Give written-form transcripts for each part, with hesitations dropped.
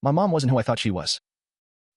My mom wasn't who I thought she was.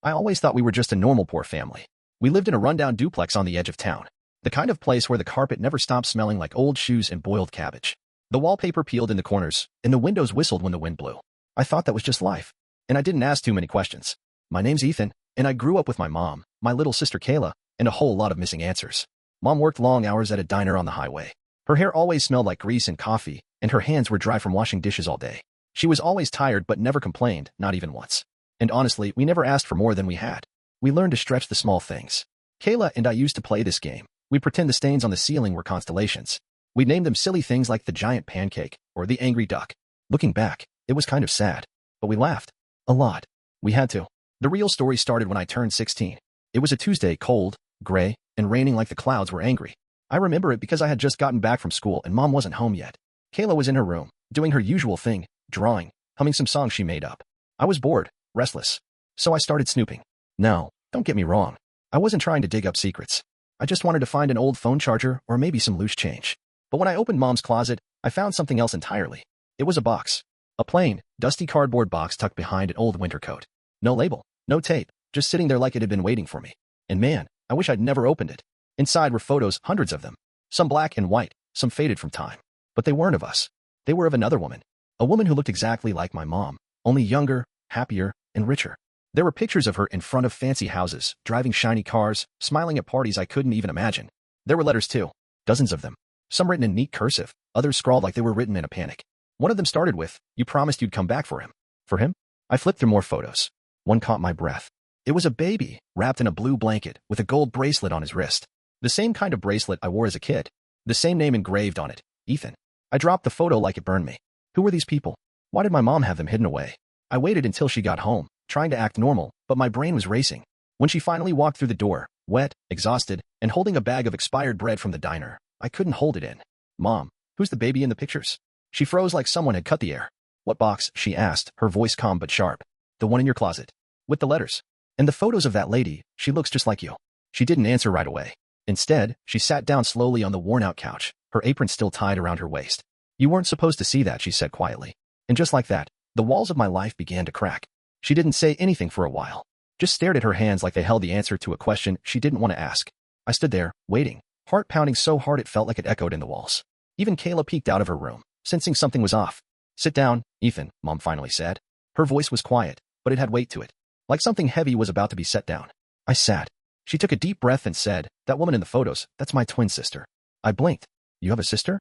I always thought we were just a normal poor family. We lived in a rundown duplex on the edge of town. The kind of place where the carpet never stopped smelling like old shoes and boiled cabbage. The wallpaper peeled in the corners, and the windows whistled when the wind blew. I thought that was just life, and I didn't ask too many questions. My name's Ethan, and I grew up with my mom, my little sister Kayla, and a whole lot of missing answers. Mom worked long hours at a diner on the highway. Her hair always smelled like grease and coffee, and her hands were dry from washing dishes all day. She was always tired but never complained, not even once. And honestly, we never asked for more than we had. We learned to stretch the small things. Kayla and I used to play this game. We'd pretend the stains on the ceiling were constellations. We'd name them silly things like the giant pancake or the angry duck. Looking back, it was kind of sad. But we laughed. A lot. We had to. The real story started when I turned 16. It was a Tuesday, cold, gray, and raining like the clouds were angry. I remember it because I had just gotten back from school and Mom wasn't home yet. Kayla was in her room, doing her usual thing, drawing, humming some songs she made up. I was bored, restless. So I started snooping. No, don't get me wrong. I wasn't trying to dig up secrets. I just wanted to find an old phone charger or maybe some loose change. But when I opened Mom's closet, I found something else entirely. It was a box. A plain, dusty cardboard box tucked behind an old winter coat. No label, no tape, just sitting there like it had been waiting for me. And man, I wish I'd never opened it. Inside were photos, hundreds of them. Some black and white, some faded from time. But they weren't of us. They were of another woman. A woman who looked exactly like my mom, only younger, happier, and richer. There were pictures of her in front of fancy houses, driving shiny cars, smiling at parties I couldn't even imagine. There were letters too, dozens of them. Some written in neat cursive, others scrawled like they were written in a panic. One of them started with, "You promised you'd come back for him." For him? I flipped through more photos. One caught my breath. It was a baby, wrapped in a blue blanket, with a gold bracelet on his wrist. The same kind of bracelet I wore as a kid. The same name engraved on it, Ethan. I dropped the photo like it burned me. Who were these people? Why did my mom have them hidden away? I waited until she got home, trying to act normal, but my brain was racing. When she finally walked through the door, wet, exhausted, and holding a bag of expired bread from the diner, I couldn't hold it in. "Mom, who's the baby in the pictures?" She froze like someone had cut the air. "What box?" she asked, her voice calm but sharp. "The one in your closet. With the letters. And the photos of that lady, she looks just like you." She didn't answer right away. Instead, she sat down slowly on the worn-out couch, her apron still tied around her waist. "You weren't supposed to see that," she said quietly. And just like that, the walls of my life began to crack. She didn't say anything for a while. Just stared at her hands like they held the answer to a question she didn't want to ask. I stood there, waiting, heart pounding so hard it felt like it echoed in the walls. Even Kayla peeked out of her room, sensing something was off. "Sit down, Ethan," Mom finally said. Her voice was quiet, but it had weight to it. Like something heavy was about to be set down. I sat. She took a deep breath and said, "That woman in the photos, that's my twin sister." I blinked. "You have a sister?"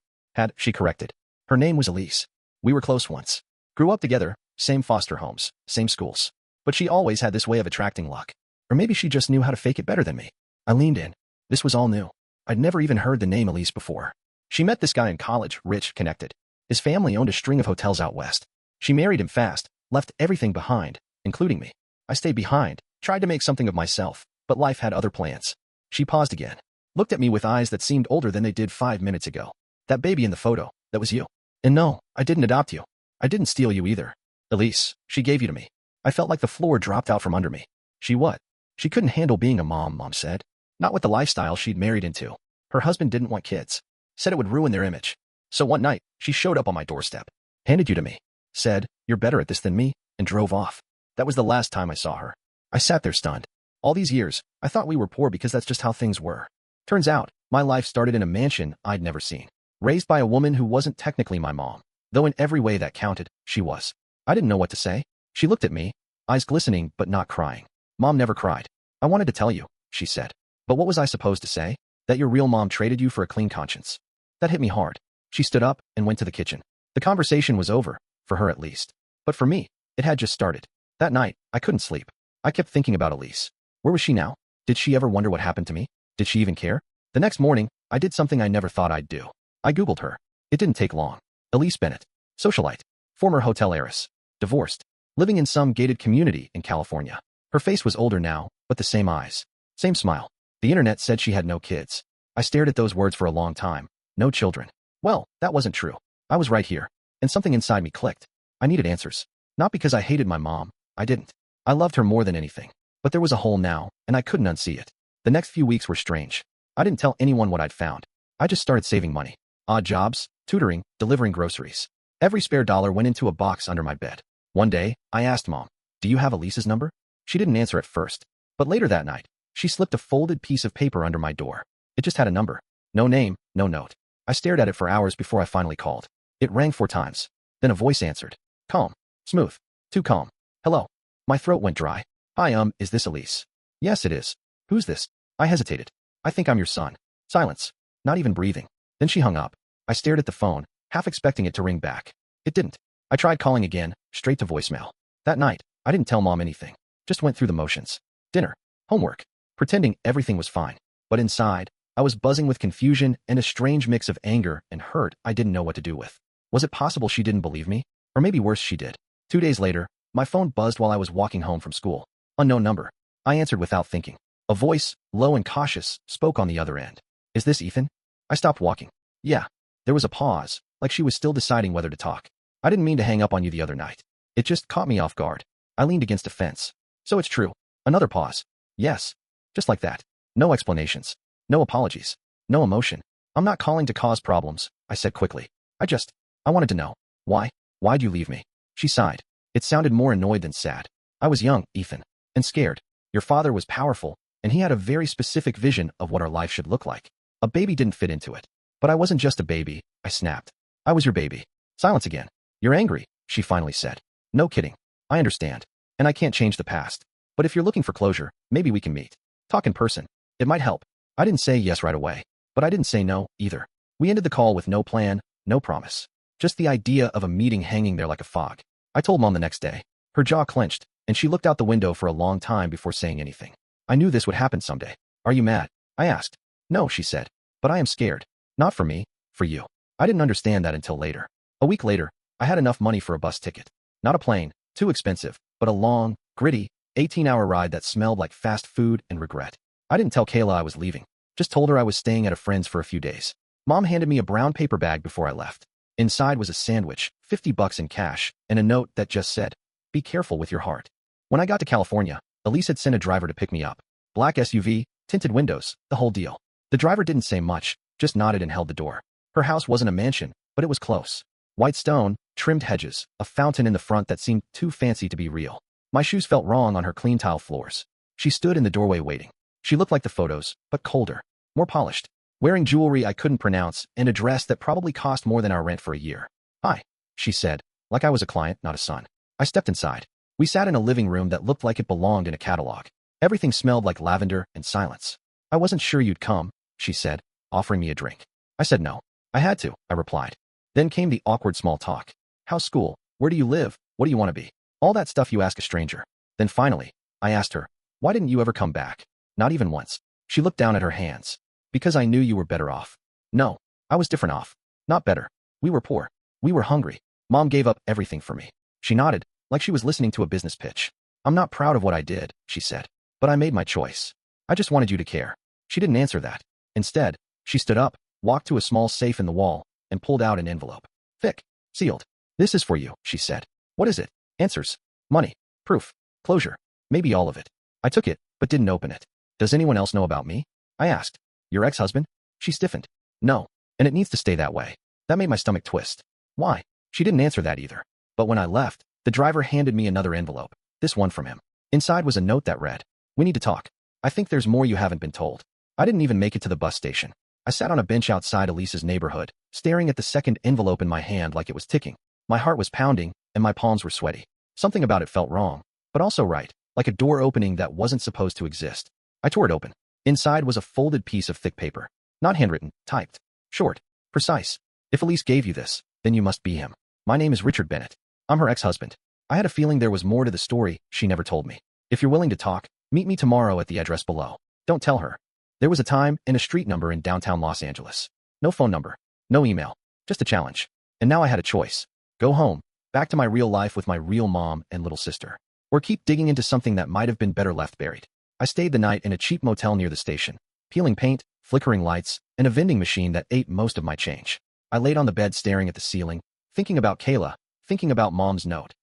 She corrected. Her name was Elise. We were close once. Grew up together, same foster homes, same schools. But she always had this way of attracting luck. Or maybe she just knew how to fake it better than me. I leaned in. This was all new. I'd never even heard the name Elise before. She met this guy in college, rich, connected. His family owned a string of hotels out west. She married him fast, left everything behind, including me. I stayed behind, tried to make something of myself, but life had other plans. She paused again, looked at me with eyes that seemed older than they did 5 minutes ago. "That baby in the photo, that was you. And no, I didn't adopt you. I didn't steal you either. Elise, she gave you to me." I felt like the floor dropped out from under me. "She what?" "She couldn't handle being a mom," Mom said. "Not with the lifestyle she'd married into. Her husband didn't want kids. Said it would ruin their image. So one night, she showed up on my doorstep, handed you to me, said, 'You're better at this than me,' and drove off. That was the last time I saw her." I sat there stunned. All these years, I thought we were poor because that's just how things were. Turns out, my life started in a mansion I'd never seen. Raised by a woman who wasn't technically my mom, though in every way that counted, she was. I didn't know what to say. She looked at me, eyes glistening but not crying. "Mom never cried. I wanted to tell you," she said. "But what was I supposed to say? That your real mom traded you for a clean conscience?" That hit me hard. She stood up and went to the kitchen. The conversation was over, for her at least. But for me, it had just started. That night, I couldn't sleep. I kept thinking about Elise. Where was she now? Did she ever wonder what happened to me? Did she even care? The next morning, I did something I never thought I'd do. I Googled her. It didn't take long. Elise Bennett. Socialite. Former hotel heiress. Divorced. Living in some gated community in California. Her face was older now, but the same eyes. Same smile. The internet said she had no kids. I stared at those words for a long time. No children. Well, that wasn't true. I was right here. And something inside me clicked. I needed answers. Not because I hated my mom. I didn't. I loved her more than anything. But there was a hole now, and I couldn't unsee it. The next few weeks were strange. I didn't tell anyone what I'd found. I just started saving money. Odd jobs, tutoring, delivering groceries. Every spare dollar went into a box under my bed. One day, I asked Mom, Do you have Elise's number? She didn't answer at first, but later that night, she slipped a folded piece of paper under my door. It just had a number. No name, no note. I stared at it for hours before I finally called. It rang 4 times. Then a voice answered. Calm. Smooth. Too calm. Hello. My throat went dry. Hi, is this Elise? Yes, it is. Who's this? I hesitated. I think I'm your son. Silence. Not even breathing. Then she hung up. I stared at the phone, half expecting it to ring back. It didn't. I tried calling again, straight to voicemail. That night, I didn't tell Mom anything. Just went through the motions. Dinner. Homework. Pretending everything was fine. But inside, I was buzzing with confusion and a strange mix of anger and hurt I didn't know what to do with. Was it possible she didn't believe me? Or maybe worse, she did. 2 days later, my phone buzzed while I was walking home from school. Unknown number. I answered without thinking. A voice, low and cautious, spoke on the other end. Is this Ethan? I stopped walking. Yeah. There was a pause, like she was still deciding whether to talk. I didn't mean to hang up on you the other night. It just caught me off guard. I leaned against a fence. So it's true. Another pause. Yes. Just like that. No explanations. No apologies. No emotion. I'm not calling to cause problems, I said quickly. I wanted to know. Why? Why'd you leave me? She sighed. It sounded more annoyed than sad. I was young, Ethan. And scared. Your father was powerful, and he had a very specific vision of what our life should look like. A baby didn't fit into it. But I wasn't just a baby, I snapped. I was your baby. Silence again. You're angry, she finally said. No kidding. I understand. And I can't change the past. But if you're looking for closure, maybe we can meet. Talk in person. It might help. I didn't say yes right away. But I didn't say no, either. We ended the call with no plan, no promise. Just the idea of a meeting hanging there like a fog. I told Mom the next day. Her jaw clenched, and she looked out the window for a long time before saying anything. I knew this would happen someday. Are you mad? I asked. No, she said. But I am scared. Not for me, for you. I didn't understand that until later. A week later, I had enough money for a bus ticket. Not a plane, too expensive, but a long, gritty, 18-hour ride that smelled like fast food and regret. I didn't tell Kayla I was leaving. Just told her I was staying at a friend's for a few days. Mom handed me a brown paper bag before I left. Inside was a sandwich, $50 in cash, and a note that just said, be careful with your heart. When I got to California, Elise had sent a driver to pick me up. Black SUV, tinted windows, the whole deal. The driver didn't say much, just nodded and held the door. Her house wasn't a mansion, but it was close. White stone, trimmed hedges, a fountain in the front that seemed too fancy to be real. My shoes felt wrong on her clean tile floors. She stood in the doorway waiting. She looked like the photos, but colder, more polished, wearing jewelry I couldn't pronounce and a dress that probably cost more than our rent for a year. Hi, she said, like I was a client, not a son. I stepped inside. We sat in a living room that looked like it belonged in a catalog. Everything smelled like lavender and silence. I wasn't sure you'd come, she said, offering me a drink. I said no. I had to, I replied. Then came the awkward small talk. How's school? Where do you live? What do you want to be? All that stuff you ask a stranger. Then finally, I asked her, why didn't you ever come back? Not even once. She looked down at her hands. Because I knew you were better off. No, I was different off. Not better. We were poor. We were hungry. Mom gave up everything for me. She nodded, like she was listening to a business pitch. I'm not proud of what I did, she said. But I made my choice. I just wanted you to care. She didn't answer that. Instead, she stood up, walked to a small safe in the wall, and pulled out an envelope. Thick. Sealed. This is for you, she said. What is it? Answers. Money. Proof. Closure. Maybe all of it. I took it, but didn't open it. Does anyone else know about me? I asked. Your ex-husband? She stiffened. No. And it needs to stay that way. That made my stomach twist. Why? She didn't answer that either. But when I left, the driver handed me another envelope. This one from him. Inside was a note that read, we need to talk. I think there's more you haven't been told. I didn't even make it to the bus station. I sat on a bench outside Elise's neighborhood, staring at the second envelope in my hand like it was ticking. My heart was pounding, and my palms were sweaty. Something about it felt wrong, but also right, like a door opening that wasn't supposed to exist. I tore it open. Inside was a folded piece of thick paper. Not handwritten, typed. Short. Precise. If Elise gave you this, then you must be him. My name is Richard Bennett. I'm her ex-husband. I had a feeling there was more to the story she never told me. If you're willing to talk, meet me tomorrow at the address below. Don't tell her. There was a time and a street number in downtown Los Angeles. No phone number. No email. Just a challenge. And now I had a choice. Go home, back to my real life with my real mom and little sister. Or keep digging into something that might have been better left buried. I stayed the night in a cheap motel near the station. Peeling paint, flickering lights, and a vending machine that ate most of my change. I laid on the bed staring at the ceiling, thinking about Kayla, thinking about Mom's note.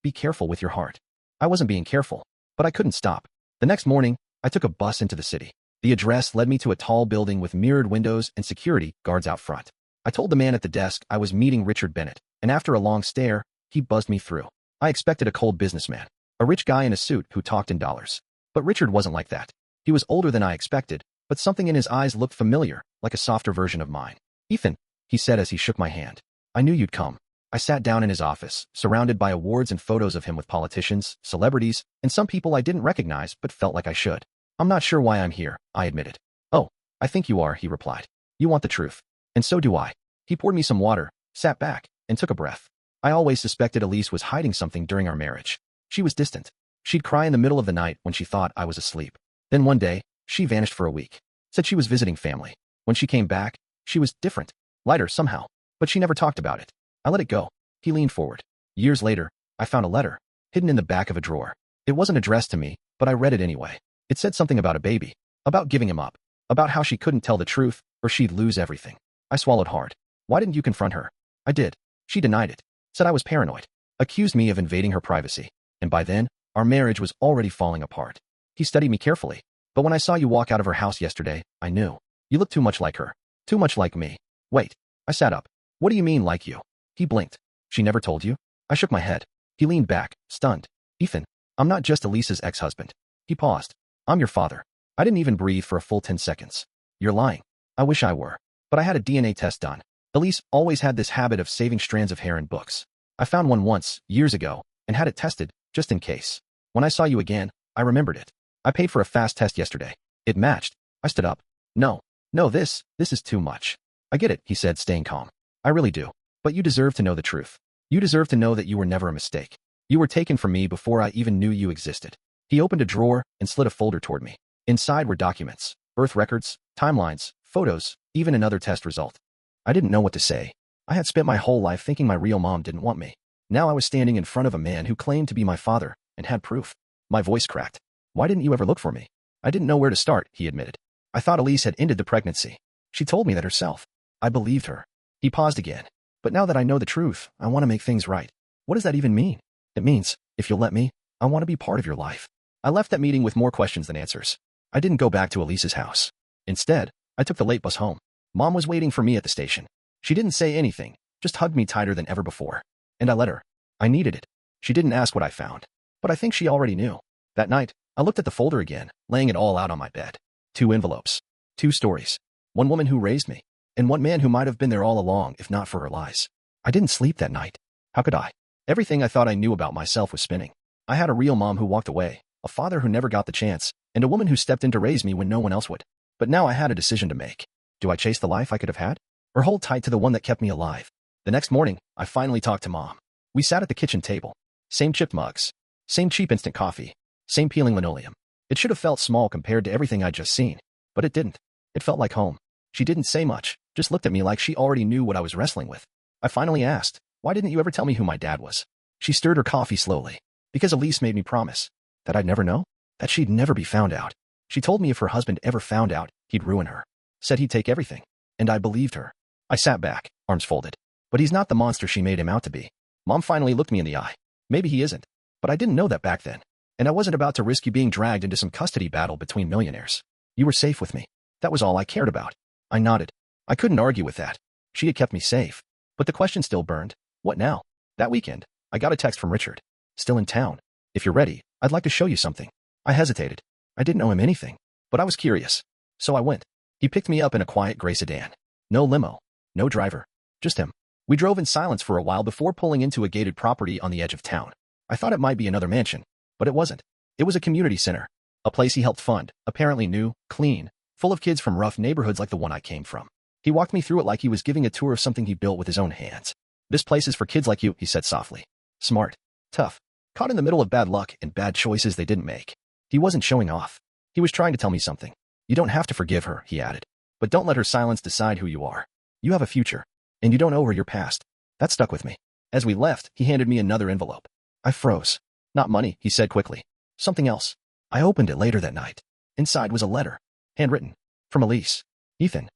Be careful with your heart. I wasn't being careful, but I couldn't stop. The next morning, I took a bus into the city. The address led me to a tall building with mirrored windows and security guards out front. I told the man at the desk I was meeting Richard Bennett, and after a long stare, he buzzed me through. I expected a cold businessman. A rich guy in a suit who talked in dollars. But Richard wasn't like that. He was older than I expected, but something in his eyes looked familiar, like a softer version of mine. "Ethan," he said as he shook my hand. "I knew you'd come." I sat down in his office, surrounded by awards and photos of him with politicians, celebrities, and some people I didn't recognize but felt like I should. "I'm not sure why I'm here," I admitted. "Oh, I think you are," he replied. "You want the truth. And so do I." He poured me some water, sat back, and took a breath. I always suspected Elise was hiding something during our marriage. She was distant. She'd cry in the middle of the night when she thought I was asleep. Then one day, she vanished for a week. Said she was visiting family. When she came back, she was different, lighter somehow, but she never talked about it. I let it go. He leaned forward. Years later, I found a letter, hidden in the back of a drawer. It wasn't addressed to me, but I read it anyway. It said something about a baby, about giving him up, about how she couldn't tell the truth, or she'd lose everything. I swallowed hard. "Why didn't you confront her?" "I did. She denied it. Said I was paranoid. Accused me of invading her privacy. And by then, our marriage was already falling apart." He studied me carefully. "But when I saw you walk out of her house yesterday, I knew. You look too much like her. Too much like me." "Wait." I sat up. "What do you mean, like you?" He blinked. "She never told you?" I shook my head. He leaned back, stunned. "Ethan, I'm not just Elise's ex-husband." He paused. "I'm your father." I didn't even breathe for a full 10 seconds. "You're lying." "I wish I were. But I had a DNA test done." Elise always had this habit of saving strands of hair in books. "I found one once, years ago, and had it tested, just in case. When I saw you again, I remembered it. I paid for a fast test yesterday. It matched." I stood up. No, this is too much." "I get it," he said, staying calm. "I really do. But you deserve to know the truth. You deserve to know that you were never a mistake. You were taken from me before I even knew you existed." He opened a drawer and slid a folder toward me. Inside were documents, birth records, timelines, photos, even another test result. I didn't know what to say. I had spent my whole life thinking my real mom didn't want me. Now I was standing in front of a man who claimed to be my father and had proof. My voice cracked. "Why didn't you ever look for me?" "I didn't know where to start," he admitted. "I thought Elise had ended the pregnancy. She told me that herself. I believed her." He paused again. "But now that I know the truth, I want to make things right." "What does that even mean?" "It means, if you'll let me, I want to be part of your life." I left that meeting with more questions than answers. I didn't go back to Elise's house. Instead, I took the late bus home. Mom was waiting for me at the station. She didn't say anything, just hugged me tighter than ever before. And I let her. I needed it. She didn't ask what I found. But I think she already knew. That night, I looked at the folder again, laying it all out on my bed. 2 envelopes. 2 stories. One woman who raised me. And one man who might have been there all along if not for her lies. I didn't sleep that night. How could I? Everything I thought I knew about myself was spinning. I had a real mom who walked away, a father who never got the chance, and a woman who stepped in to raise me when no one else would. But now I had a decision to make. Do I chase the life I could have had? Or hold tight to the one that kept me alive? The next morning, I finally talked to Mom. We sat at the kitchen table. Same chipped mugs. Same cheap instant coffee. Same peeling linoleum. It should have felt small compared to everything I'd just seen. But it didn't. It felt like home. She didn't say much, just looked at me like she already knew what I was wrestling with. I finally asked, "Why didn't you ever tell me who my dad was?" She stirred her coffee slowly. "Because Elise made me promise. That I'd never know? That she'd never be found out. She told me if her husband ever found out, he'd ruin her. Said he'd take everything. And I believed her." I sat back, arms folded. "But he's not the monster she made him out to be." Mom finally looked me in the eye. "Maybe he isn't. But I didn't know that back then. And I wasn't about to risk you being dragged into some custody battle between millionaires. You were safe with me. That was all I cared about." I nodded. I couldn't argue with that. She had kept me safe. But the question still burned. What now? That weekend, I got a text from Richard. "Still in town. If you're ready, I'd like to show you something." I hesitated. I didn't owe him anything. But I was curious. So I went. He picked me up in a quiet gray sedan. No limo. No driver. Just him. We drove in silence for a while before pulling into a gated property on the edge of town. I thought it might be another mansion. But it wasn't. It was a community center. A place he helped fund, apparently new, clean, full of kids from rough neighborhoods like the one I came from. He walked me through it like he was giving a tour of something he built with his own hands. "This place is for kids like you," he said softly. "Smart. Tough. Caught in the middle of bad luck and bad choices they didn't make." He wasn't showing off. He was trying to tell me something. "You don't have to forgive her," he added. "But don't let her silence decide who you are. You have a future. And you don't owe her your past." That stuck with me. As we left, he handed me another envelope. I froze. "Not money," he said quickly. "Something else." I opened it later that night. Inside was a letter. Handwritten. From Elise. "Ethan,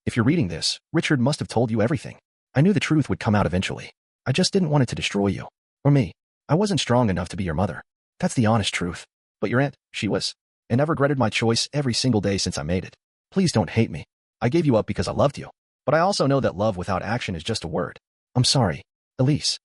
if you're reading this, Richard must have told you everything. I knew the truth would come out eventually. I just didn't want it to destroy you. Or me. I wasn't strong enough to be your mother. That's the honest truth. But your aunt, she was. And I've regretted my choice every single day since I made it. Please don't hate me. I gave you up because I loved you. But I also know that love without action is just a word. I'm sorry, Elise."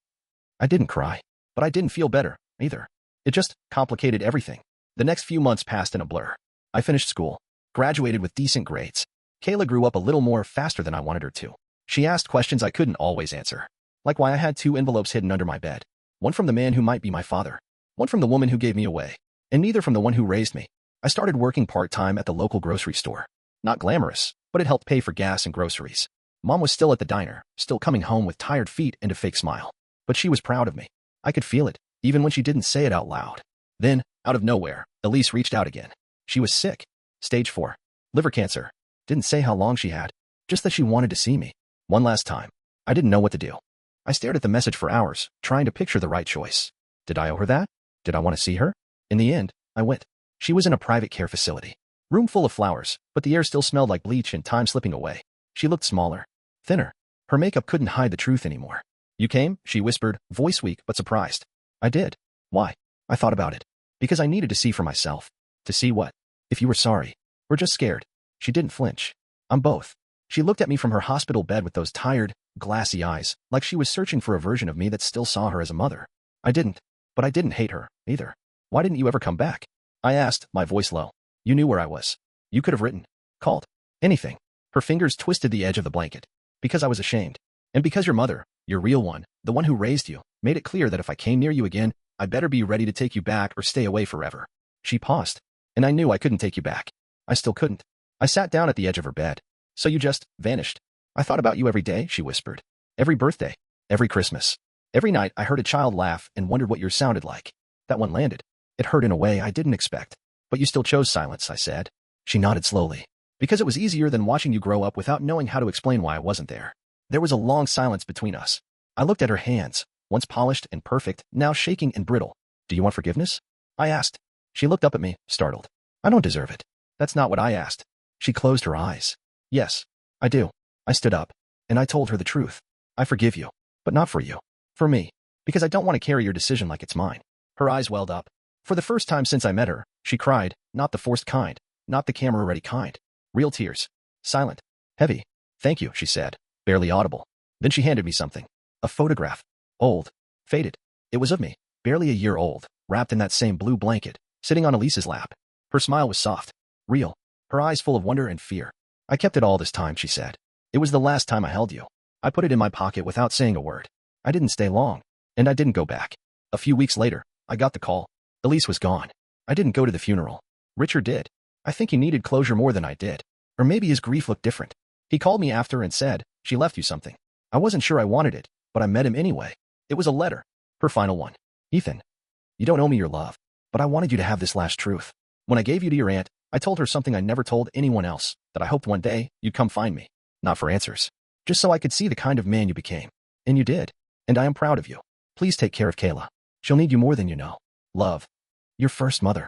I didn't cry. But I didn't feel better, either. It just complicated everything. The next few months passed in a blur. I finished school, graduated with decent grades. Kayla grew up a little more faster than I wanted her to. She asked questions I couldn't always answer, like why I had 2 envelopes hidden under my bed. One from the man who might be my father, one from the woman who gave me away, and neither from the one who raised me. I started working part-time at the local grocery store. Not glamorous, but it helped pay for gas and groceries. Mom was still at the diner, still coming home with tired feet and a fake smile. But she was proud of me. I could feel it, even when she didn't say it out loud. Then, out of nowhere, Elise reached out again. She was sick. Stage 4. Liver cancer. Didn't say how long she had, just that she wanted to see me. One last time. I didn't know what to do. I stared at the message for hours, trying to picture the right choice. Did I owe her that? Did I want to see her? In the end, I went. She was in a private care facility. Room full of flowers, but the air still smelled like bleach and time slipping away. She looked smaller, thinner. Her makeup couldn't hide the truth anymore. You came? She whispered, voice weak but surprised. I did. Why? I thought about it. Because I needed to see for myself. To see what? If you were sorry. Or just scared. She didn't flinch. I'm both. She looked at me from her hospital bed with those tired, glassy eyes, like she was searching for a version of me that still saw her as a mother. I didn't. But I didn't hate her, either. Why didn't you ever come back? I asked, my voice low. You knew where I was. You could have written, called, anything. Her fingers twisted the edge of the blanket. Because I was ashamed. And because your mother, your real one, the one who raised you, made it clear that if I came near you again, I'd better be ready to take you back or stay away forever. She paused. And I knew I couldn't take you back. I still couldn't. I sat down at the edge of her bed. So you just vanished. I thought about you every day, she whispered. Every birthday. Every Christmas. Every night I heard a child laugh and wondered what yours sounded like. That one landed. It hurt in a way I didn't expect. But you still chose silence, I said. She nodded slowly. Because it was easier than watching you grow up without knowing how to explain why I wasn't there. There was a long silence between us. I looked at her hands, once polished and perfect, now shaking and brittle. Do you want forgiveness? I asked. She looked up at me, startled. I don't deserve it. That's not what I asked. She closed her eyes. Yes, I do. I stood up, and I told her the truth. I forgive you, but not for you. For me. Because I don't want to carry your decision like it's mine. Her eyes welled up. For the first time since I met her, she cried, not the forced kind, not the camera-ready kind. Real tears. Silent. Heavy. Thank you, she said, barely audible. Then she handed me something. A photograph. Old. Faded. It was of me, barely a year old, wrapped in that same blue blanket, sitting on Elise's lap. Her smile was soft. Real. Her eyes full of wonder and fear. I kept it all this time, she said. It was the last time I held you. I put it in my pocket without saying a word. I didn't stay long. And I didn't go back. A few weeks later, I got the call. Elise was gone. I didn't go to the funeral. Richard did. I think he needed closure more than I did. Or maybe his grief looked different. He called me after and said, she left you something. I wasn't sure I wanted it, but I met him anyway. It was a letter. Her final one. Ethan, you don't owe me your love, but I wanted you to have this last truth. When I gave you to your aunt, I told her something I never told anyone else, that I hoped one day you'd come find me. Not for answers. Just so I could see the kind of man you became. And you did. And I am proud of you. Please take care of Kayla. She'll need you more than you know. Love. Your first mother.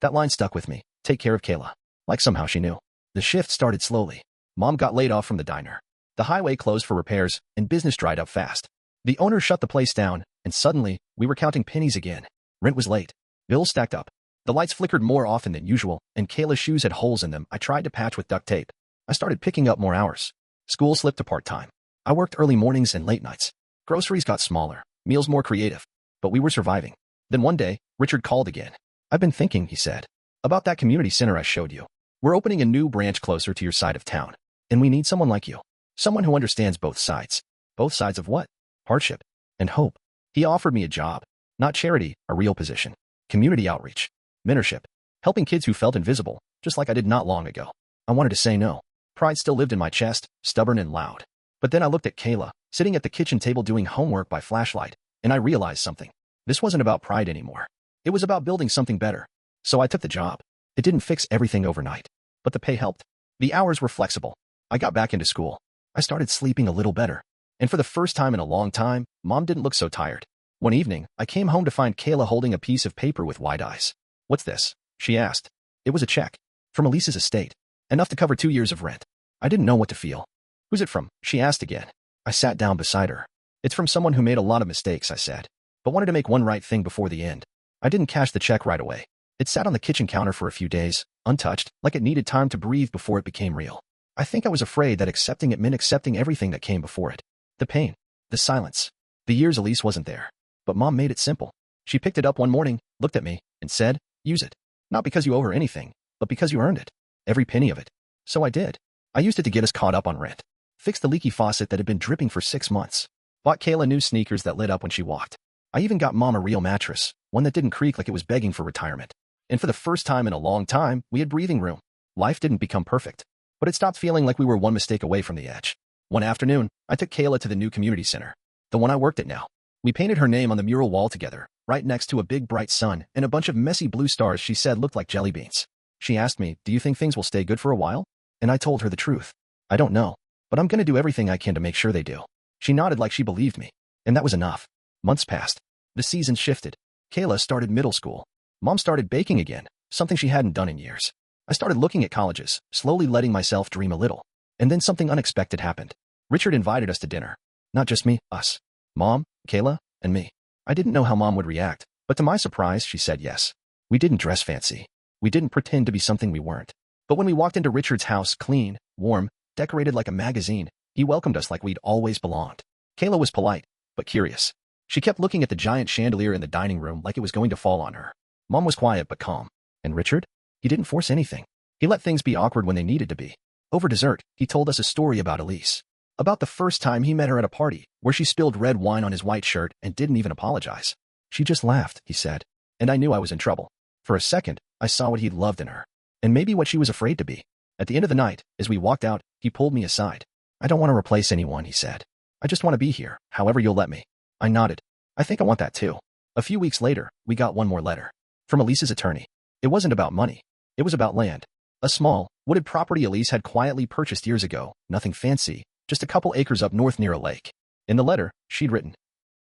That line stuck with me. Take care of Kayla. Like somehow she knew. The shift started slowly. Mom got laid off from the diner. The highway closed for repairs, and business dried up fast. The owner shut the place down, and suddenly, we were counting pennies again. Rent was late. Bills stacked up. The lights flickered more often than usual, and Kayla's shoes had holes in them I tried to patch with duct tape. I started picking up more hours. School slipped to part-time. I worked early mornings and late nights. Groceries got smaller, meals more creative. But we were surviving. Then one day, Richard called again. I've been thinking, he said, about that community center I showed you. We're opening a new branch closer to your side of town. And we need someone like you. Someone who understands both sides. Both sides of what? Hardship. And hope. He offered me a job. Not charity, a real position. Community outreach. Mentorship. Helping kids who felt invisible, just like I did not long ago. I wanted to say no. Pride still lived in my chest, stubborn and loud. But then I looked at Kayla, sitting at the kitchen table doing homework by flashlight, and I realized something. This wasn't about pride anymore. It was about building something better. So I took the job. It didn't fix everything overnight. But the pay helped. The hours were flexible. I got back into school. I started sleeping a little better. And for the first time in a long time, Mom didn't look so tired. One evening, I came home to find Kayla holding a piece of paper with wide eyes. What's this? She asked. It was a check. From Elise's estate. Enough to cover 2 years of rent. I didn't know what to feel. Who's it from? She asked again. I sat down beside her. It's from someone who made a lot of mistakes, I said, but wanted to make one right thing before the end. I didn't cash the check right away. It sat on the kitchen counter for a few days, untouched, like it needed time to breathe before it became real. I think I was afraid that accepting it meant accepting everything that came before it. The pain. The silence. The years Elise wasn't there. But Mom made it simple. She picked it up one morning, looked at me, and said, use it. Not because you owe her anything, but because you earned it. Every penny of it. So I did. I used it to get us caught up on rent. Fixed the leaky faucet that had been dripping for 6 months. Bought Kayla new sneakers that lit up when she walked. I even got Mom a real mattress, one that didn't creak like it was begging for retirement. And for the first time in a long time, we had breathing room. Life didn't become perfect, but it stopped feeling like we were one mistake away from the edge. One afternoon, I took Kayla to the new community center, the one I worked at now. We painted her name on the mural wall together, right next to a big bright sun and a bunch of messy blue stars she said looked like jelly beans. She asked me, do you think things will stay good for a while? And I told her the truth. I don't know, but I'm gonna do everything I can to make sure they do. She nodded like she believed me, and that was enough. Months passed. The season shifted. Kayla started middle school. Mom started baking again, something she hadn't done in years. I started looking at colleges, slowly letting myself dream a little. And then something unexpected happened. Richard invited us to dinner. Not just me, us. Mom, Kayla, and me. I didn't know how Mom would react, but to my surprise, she said yes. We didn't dress fancy. We didn't pretend to be something we weren't. But when we walked into Richard's house, clean, warm, decorated like a magazine, he welcomed us like we'd always belonged. Kayla was polite, but curious. She kept looking at the giant chandelier in the dining room like it was going to fall on her. Mom was quiet but calm. And Richard? He didn't force anything. He let things be awkward when they needed to be. Over dessert, he told us a story about Elise. About the first time he met her at a party, where she spilled red wine on his white shirt and didn't even apologize. She just laughed, he said. And I knew I was in trouble. For a second, I saw what he'd loved in her. And maybe what she was afraid to be. At the end of the night, as we walked out, he pulled me aside. I don't want to replace anyone, he said. I just want to be here, however you'll let me. I nodded. I think I want that too. A few weeks later, we got one more letter. From Elise's attorney. It wasn't about money. It was about land. A small, wooded property Elise had quietly purchased years ago, nothing fancy, just a couple acres up north near a lake. In the letter, she'd written,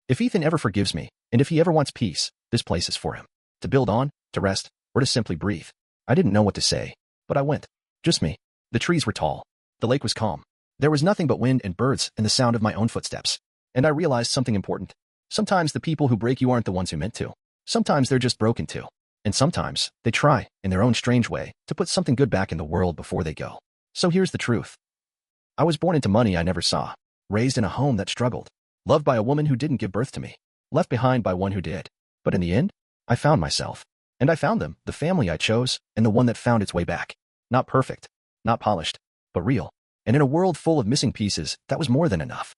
if Ethan ever forgives me, and if he ever wants peace, this place is for him. To build on, to rest, or to simply breathe. I didn't know what to say, but I went. Just me. The trees were tall. The lake was calm. There was nothing but wind and birds and the sound of my own footsteps. And I realized something important. Sometimes the people who break you aren't the ones who meant to. Sometimes they're just broken too. And sometimes they try, in their own strange way, to put something good back in the world before they go. So here's the truth. I was born into money I never saw. Raised in a home that struggled. Loved by a woman who didn't give birth to me. Left behind by one who did. But in the end, I found myself. And I found them, the family I chose, and the one that found its way back. Not perfect. Not polished. But real. And in a world full of missing pieces, that was more than enough.